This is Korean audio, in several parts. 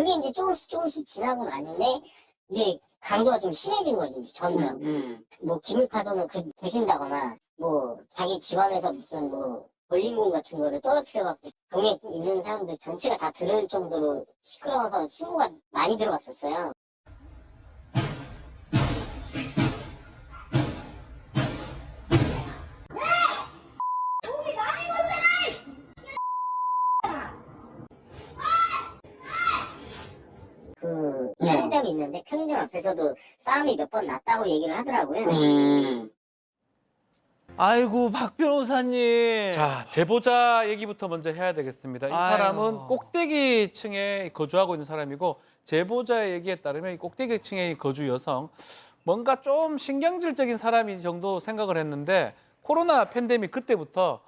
그게 이제 조금씩 지나고 났는데, 이게 강도가 좀 심해진 거지, 이제 점점. 뭐, 기물파도는 부신다거나, 뭐, 자기 집안에서 무슨 뭐, 볼링공 같은 거를 떨어뜨려갖고, 동에 있는 사람들 전체가 다 들을 정도로 시끄러워서 신고가 많이 들어갔었어요. 편의점이 있는데 편의점 앞에서도 싸움이 몇 번 났다고 얘기를 하더라고요. 아이고 박 변호사님. 자, 제보자 얘기부터 먼저 해야 되겠습니다. 이 사람은 아유. 꼭대기층에 거주하고 있는 사람이고 제보자의 얘기에 따르면 이 꼭대기층의 거주 여성 뭔가 좀 신경질적인 사람이 정도 생각을 했는데 코로나 팬데믹 그때부터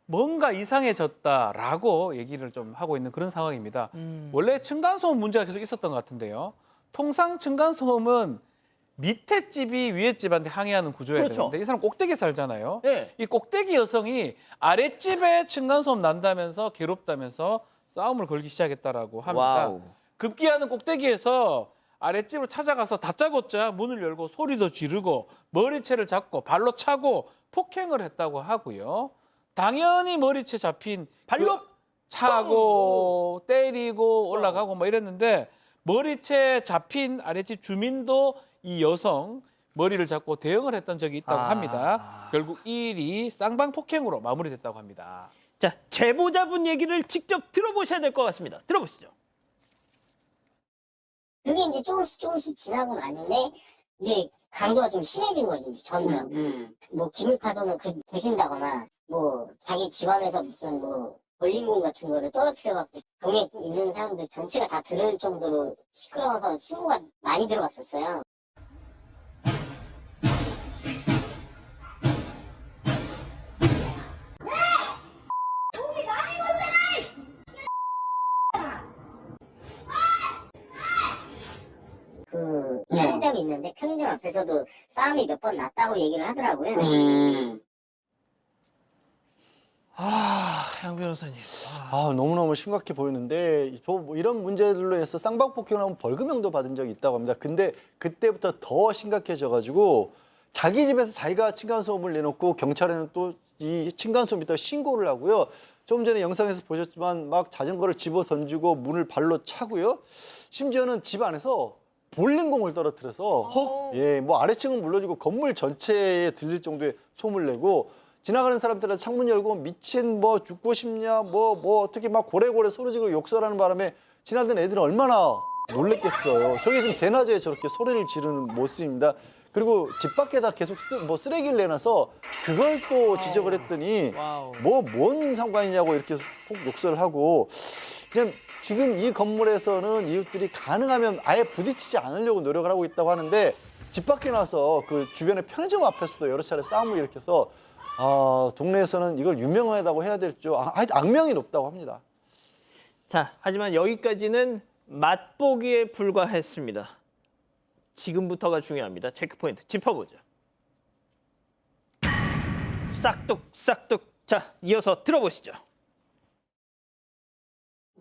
뭔가 이상해졌다라고 얘기를 좀 하고 있는 그런 상황입니다. 원래 층간소음 문제가 계속 있었던 것 같은데요. 통상 층간소음은 밑에 집이 위에 집한테 항의하는 구조여야 그렇죠. 되는데 이 사람 꼭대기에 살잖아요. 네. 이 꼭대기 여성이 아랫집에 층간소음 난다면서 괴롭다면서 싸움을 걸기 시작했다라고 합니다. 와우. 급기야는 꼭대기에서 아랫집으로 찾아가서 다짜고짜 문을 열고 소리도 지르고 머리채를 잡고 발로 차고 폭행을 했다고 하고요. 당연히 머리채 잡힌 발로 차고 때리고 올라가고 뭐 이랬는데 머리채 잡힌 아랫집 주민도 이 여성 머리를 잡고 대응을 했던 적이 있다고 합니다. 결국 이 일이 쌍방폭행으로 마무리됐다고 합니다. 자, 제보자분 얘기를 직접 들어보셔야 될 것 같습니다. 들어보시죠. 그게 이제 조금씩 지나고 났는데, 이게 강도가 좀 심해진 거지, 이제 점점. 뭐, 기물파도는 부신다거나, 뭐, 자기 집안에서 무슨 뭐, 볼링공 같은 거를 떨어뜨려갖고, 동에 있는 사람들 전체가 다 들을 정도로 시끄러워서 신고가 많이 들어갔었어요. 편의점이 있는데 편의점 앞에서도 싸움이 몇 번 났다고 얘기를 하더라고요. 양 변호사님. 너무너무 심각해 보이는데 뭐 이런 문제들로 해서 쌍방폭행을 하면 벌금형도 받은 적이 있다고 합니다. 근데 그때부터 더 심각해져가지고 자기 집에서 자기가 층간소음을 내놓고 경찰에는 또 이 층간소음이 또 신고를 하고요. 좀 전에 영상에서 보셨지만 막 자전거를 집어 던지고 문을 발로 차고요. 심지어는 집 안에서 볼링공을 떨어뜨려서 뭐 아래층은 물론이고 건물 전체에 들릴 정도의 소음을 내고 지나가는 사람들은 창문 열고 미친 뭐 죽고 싶냐 뭐 어떻게 막 고래고래 소리 지르고 욕설하는 바람에 지나던 애들은 얼마나 놀랬겠어요. 저게 지금 대낮에 저렇게 소리를 지르는 모습입니다. 그리고 집 밖에다 계속 쓰레기를 내놔서 그걸 또 지적을 했더니 뭐 뭔 상관이냐고 이렇게 폭 욕설을 하고 그냥 지금 이 건물에서는 이웃들이 가능하면 아예 부딪히지 않으려고 노력을 하고 있다고 하는데 집 밖에 나서 그 주변의 편의점 앞에서도 여러 차례 싸움을 일으켜서 동네에서는 이걸 유명하다고 해야 될지 악명이 높다고 합니다. 자, 하지만 여기까지는 맛보기에 불과했습니다. 지금부터가 중요합니다. 체크포인트 짚어보죠. 싹둑. 자, 이어서 들어보시죠.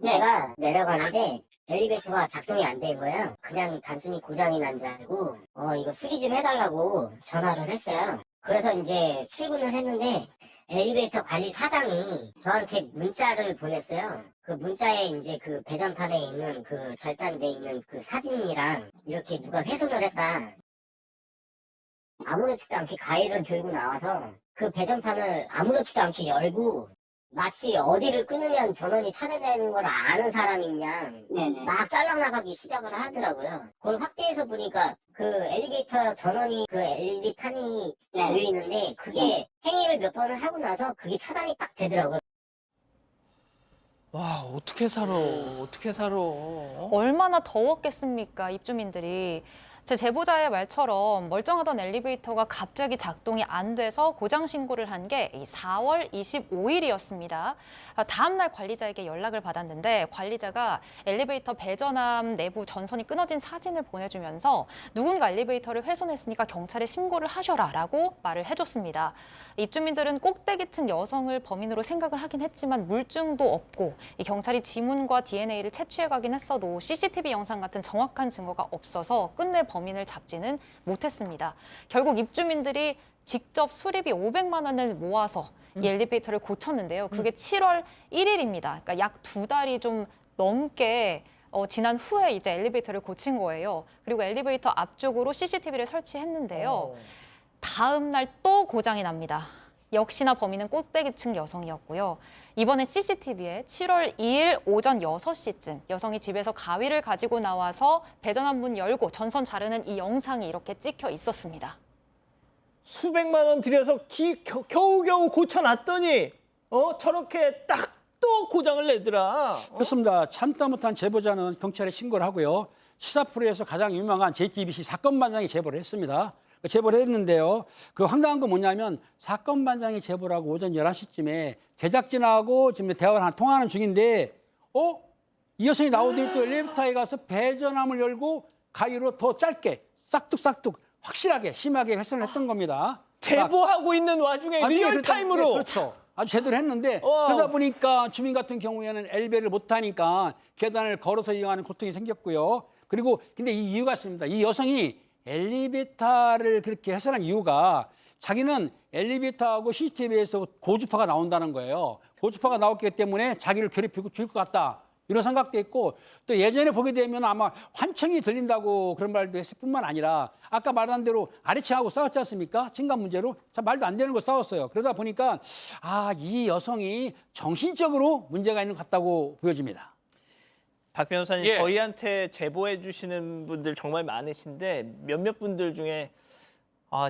제가 내려가는데 엘리베이터가 작동이 안 된 거예요. 그냥 단순히 고장이 난 줄 알고 이거 수리 좀 해달라고 전화를 했어요. 그래서 이제 출근을 했는데 엘리베이터 관리 사장이 저한테 문자를 보냈어요. 그 문자에 이제 그 배전판에 있는 그 절단돼 있는 그 사진이랑 이렇게 누가 훼손을 했다. 아무렇지도 않게 가위를 들고 나와서 그 배전판을 아무렇지도 않게 열고 마치 어디를 끊으면 전원이 차단되는 걸 아는 사람이냐 막 잘라나가기 시작을 하더라고요. 그걸 확대해서 보니까 그 엘리베이터 전원이 그 LED 판이 열려있는데 그게 행위를 몇 번을 하고 나서 그게 차단이 딱 되더라고요. 와, 어떻게 살아? 얼마나 더웠겠습니까, 입주민들이. 제 제보자의 말처럼 멀쩡하던 엘리베이터가 갑자기 작동이 안 돼서 고장 신고를 한 게 4월 25일이었습니다. 다음 날 관리자에게 연락을 받았는데 관리자가 엘리베이터 배전함 내부 전선이 끊어진 사진을 보내주면서 누군가 엘리베이터를 훼손했으니까 경찰에 신고를 하셔라라고 말을 해줬습니다. 입주민들은 꼭대기층 여성을 범인으로 생각을 하긴 했지만 물증도 없고 이 경찰이 지문과 DNA를 채취해가긴 했어도 CCTV 영상 같은 정확한 증거가 없어서 끝내 범인을 잡지는 못했습니다. 결국 입주민들이 직접 수리비 500만 원을 모아서 이 엘리베이터를 고쳤는데요. 그게 7월 1일입니다. 그러니까 약 2달이 좀 넘게 지난 후에 이제 엘리베이터를 고친 거예요. 그리고 엘리베이터 앞쪽으로 CCTV를 설치했는데요. 다음 날 또 고장이 납니다. 역시나 범인은 꼭대기층 여성이었고요. 이번엔 CCTV에 7월 2일 오전 6시쯤 여성이 집에서 가위를 가지고 나와서 배전함 문 열고 전선 자르는 이 영상이 이렇게 찍혀 있었습니다. 수백만 원 들여서 겨우겨우 고쳐놨더니 저렇게 딱 또 고장을 내더라. 그렇습니다. 참다 못한 제보자는 경찰에 신고를 하고요. 시사 프로에서 가장 유명한 JTBC 사건 반장이 제보를 했습니다. 제보를 했는데요. 그 황당한 건 뭐냐면 사건 반장이 제보를 하고 오전 11시쯤에 제작진하고 지금 대화를 통화하는 중인데 이 여성이 나오더니 또 엘리베이터에 가서 배전함을 열고 가위로 더 짧게 싹둑싹둑 확실하게 심하게 훼손을 했던 겁니다. 제보하고 있는 와중에 리얼타임으로. 네, 그렇죠. 아주 제대로 했는데 그러다 보니까 주민 같은 경우에는 엘리베이터를 못 타니까 계단을 걸어서 이용하는 고통이 생겼고요. 그리고 근데 이 이유가 있습니다. 이 여성이 엘리베이터를 그렇게 훼손한 이유가 자기는 엘리베이터하고 CCTV에서 고주파가 나온다는 거예요. 고주파가 나왔기 때문에 자기를 괴롭히고 죽일 것 같다. 이런 생각도 있고 또 예전에 보게 되면 아마 환청이 들린다고 그런 말도 했을 뿐만 아니라 아까 말한 대로 아래층하고 싸웠지 않습니까? 층간 문제로 참 말도 안 되는 거 싸웠어요. 그러다 보니까 이 여성이 정신적으로 문제가 있는 것 같다고 보여집니다. 박 변호사님, 예. 저희한테 제보해 주시는 분들 정말 많으신데 몇몇 분들 중에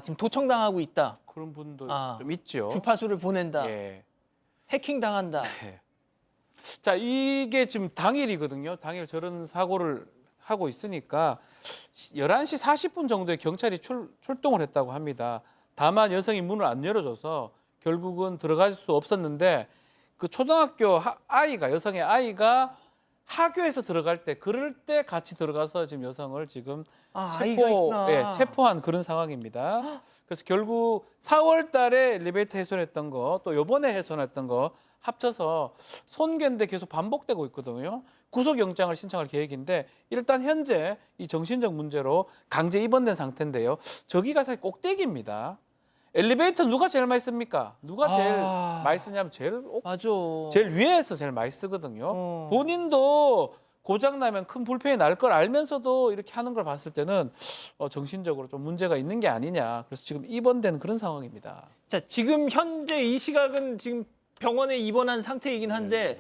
지금 도청당하고 있다. 그런 분도 아, 좀 있죠. 주파수를 보낸다. 예. 해킹당한다. 자, 이게 지금 당일이거든요. 당일 저런 사고를 하고 있으니까 11시 40분 정도에 경찰이 출동을 했다고 합니다. 다만 여성이 문을 안 열어줘서 결국은 들어갈 수 없었는데 그 초등학교 아이가 여성의 아이가 하교에서 들어갈 때 그럴 때 같이 들어가서 지금 여성을 지금 아이가 있구나. 체포한 그런 상황입니다. 그래서 결국 4월 달에 엘리베이터 훼손했던 거 또 이번에 훼손했던 거 합쳐서 손괴인데 계속 반복되고 있거든요. 구속영장을 신청할 계획인데 일단 현재 이 정신적 문제로 강제 입원된 상태인데요. 저기가 사실 꼭대기입니다. 엘리베이터 누가 제일 많이 씁니까? 누가 제일 많이 쓰냐면 맞아. 제일 위에서 제일 많이 쓰거든요. 어. 본인도 고장 나면 큰 불편이 날 걸 알면서도 이렇게 하는 걸 봤을 때는 정신적으로 좀 문제가 있는 게 아니냐. 그래서 지금 입원된 그런 상황입니다. 자, 지금 현재 이 시각은 지금 병원에 입원한 상태이긴 한데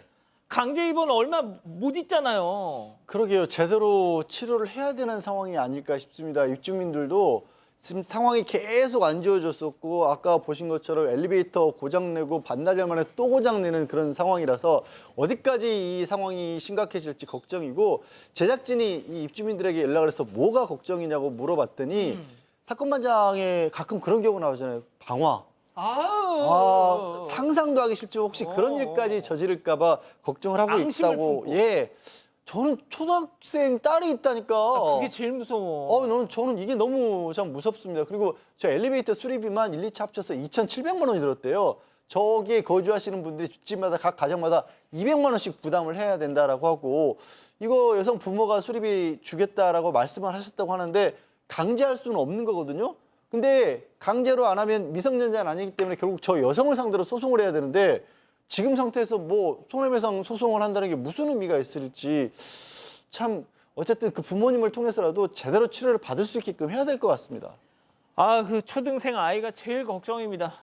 강제 입원 얼마 못 있잖아요. 그러게요. 제대로 치료를 해야 되는 상황이 아닐까 싶습니다. 입주민들도 지금 상황이 계속 안 좋아졌었고 아까 보신 것처럼 엘리베이터 고장내고 반나절 만에 또 고장내는 그런 상황이라서 어디까지 이 상황이 심각해질지 걱정이고 제작진이 이 입주민들에게 연락을 해서 뭐가 걱정이냐고 물어봤더니 사건 반장에 가끔 그런 경우 나오잖아요. 방화. 상상도 하기 싫지만 혹시 그런 일까지 저지를까 봐 걱정을 하고 앙심을 있다고. 품고. 예. 저는 초등학생 딸이 있다니까. 그게 제일 무서워. 저는 이게 너무 참 무섭습니다. 그리고 저 엘리베이터 수리비만 1, 2차 합쳐서 2,700만 원이 들었대요. 저기에 거주하시는 분들이 집마다 각 가정마다 200만 원씩 부담을 해야 된다라고 하고 이거 여성 부모가 수리비 주겠다라고 말씀을 하셨다고 하는데 강제할 수는 없는 거거든요. 근데 강제로 안 하면 미성년자는 아니기 때문에 결국 저 여성을 상대로 소송을 해야 되는데 지금 상태에서 뭐 손해배상 소송을 한다는 게 무슨 의미가 있을지 참 어쨌든 그 부모님을 통해서라도 제대로 치료를 받을 수 있게끔 해야 될 것 같습니다. 그 초등생 아이가 제일 걱정입니다.